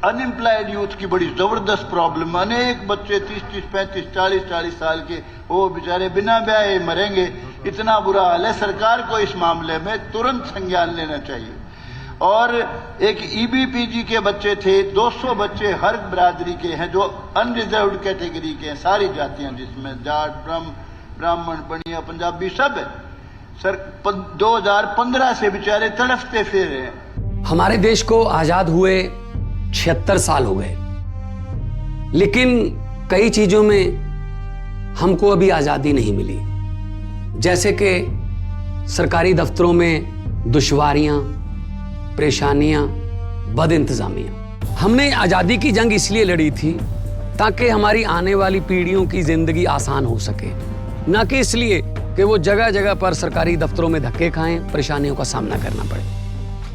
Unemployed youth की बड़ी जबरदस्त प्रॉब्लम। अनेक बच्चे 30-30, 35, 40-40 साल के वो बेचारे बिना ब्याह मरेंगे। इतना बुरा हाल है। सरकार को इस मामले में तुरंत संज्ञान लेना चाहिए। और एक ईबीपीजी के बच्चे थे, 200 बच्चे हर बिरादरी के हैं जो अनरिजर्व्ड कैटेगरी के हैं, सारी जातियां जिसमें जाट, ब्राह्मण, बनिया, पंजाबी सब है। सर 2015 से बेचारे तड़फते फिर रहे हैं। हमारे देश को आजाद हुए 76 साल हो गए, लेकिन कई चीजों में हमको अभी आजादी नहीं मिली। जैसे कि सरकारी दफ्तरों में दुश्वारियां, परेशानियां, बदइंतजामियां। हमने आजादी की जंग इसलिए लड़ी थी ताकि हमारी आने वाली पीढ़ियों की जिंदगी आसान हो सके, ना कि इसलिए कि वो जगह जगह पर सरकारी दफ्तरों में धक्के खाएं, परेशानियों का सामना करना पड़े।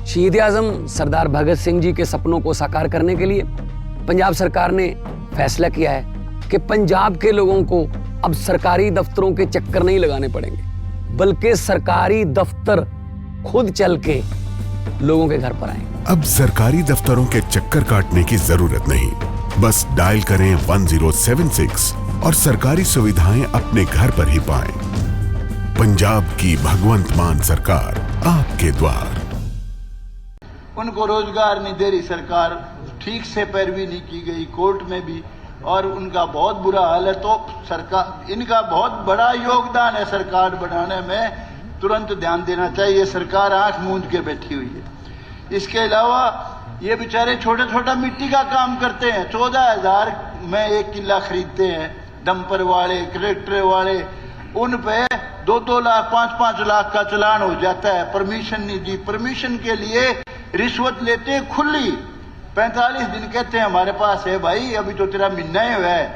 शहीद आजम सरदार भगत सिंह जी के सपनों को साकार करने के लिए पंजाब सरकार ने फैसला किया है कि पंजाब के लोगों को अब सरकारी दफ्तरों के चक्कर नहीं लगाने पड़ेंगे, बल्कि सरकारी दफ्तर खुद चल के लोगों के घर पर आएंगे। अब सरकारी दफ्तरों के चक्कर काटने की जरूरत नहीं, बस डायल करें 1076 और सरकारी सुविधाएं अपने घर पर ही पाएं। पंजाब की भगवंत मान सरकार आपके द्वार। उनको रोजगार नहीं दे रही सरकार, ठीक से पैरवी नहीं की गई कोर्ट में भी, और उनका बहुत बुरा हाल है। तो सरकार, इनका बहुत बड़ा योगदान है सरकार बनाने में, तुरंत ध्यान देना चाहिए। सरकार आंख मूंद के बैठी हुई है। इसके अलावा ये बेचारे छोटे छोटा मिट्टी का काम करते हैं, 14,000 में 1 किला खरीदते हैं। डंपर वाले, ट्रैक्टर वाले, उन पे 2-2 लाख, 5-5 लाख का चालान हो जाता है। परमिशन नहीं दी, परमिशन के लिए रिश्वत लेते हैं खुली। 45 दिन कहते हैं हमारे पास है भाई, अभी तो तेरा महीना ही हुआ है।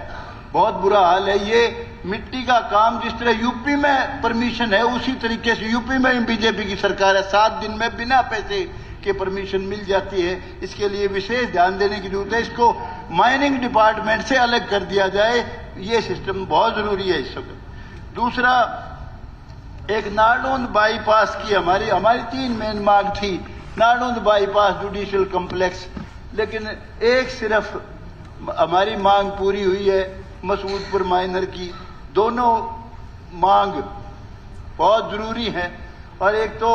बहुत बुरा हाल है। ये मिट्टी का काम जिस तरह यूपी में परमिशन है, उसी तरीके से यूपी में बीजेपी की सरकार है, 7 दिन में बिना पैसे के परमिशन मिल जाती है। इसके लिए विशेष ध्यान देने की जरूरत है। इसको माइनिंग डिपार्टमेंट से अलग कर दिया जाए, ये सिस्टम बहुत जरूरी है इस वक्त। दूसरा, एक नारनौंद बाईपास की हमारी 3 मेन मांग थी। नारनौंद बाईपास, जुडिशियल कॉम्प्लेक्स, लेकिन एक सिर्फ हमारी मांग पूरी हुई है, मसूदपुर माइनर की। दोनों मांग बहुत जरूरी है। और एक तो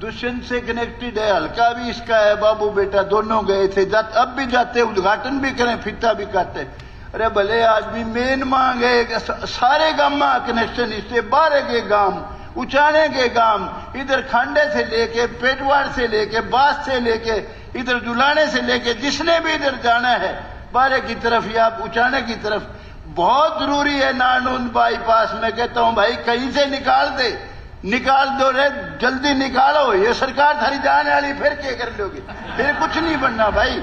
दुष्यंत से कनेक्टेड है, हल्का भी इसका है, बाबू बेटा दोनों गए थे, अब भी जाते, उद्घाटन भी करें, फिता भी काटते। अरे भले आदमी, मेन मांग है सारे गांव में कनेक्शन, इससे बाहर के गांव, उचाने के गांव, इधर खांडे से लेके, पेटवाड़ से लेके, बास से लेके, इधर जुलाने से लेके, जिसने भी इधर जाना है बारे की तरफ या उचाने की तरफ, बहुत जरूरी है नारनौंद बाईपास। मैं कहता हूं भाई, कहीं से निकाल दो रे, जल्दी निकालो। ये सरकार थारी जाने वाली, फिर क्या कर लोगे? फिर कुछ नहीं बनना भाई।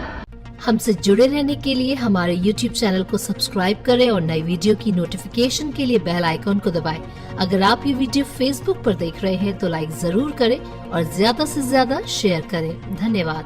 हमसे जुड़े रहने के लिए हमारे YouTube चैनल को सब्सक्राइब करें और नई वीडियो की नोटिफिकेशन के लिए बेल आइकॉन को दबाएं। अगर आप ये वीडियो Facebook पर देख रहे हैं तो लाइक जरूर करें और ज्यादा से ज्यादा शेयर करें। धन्यवाद।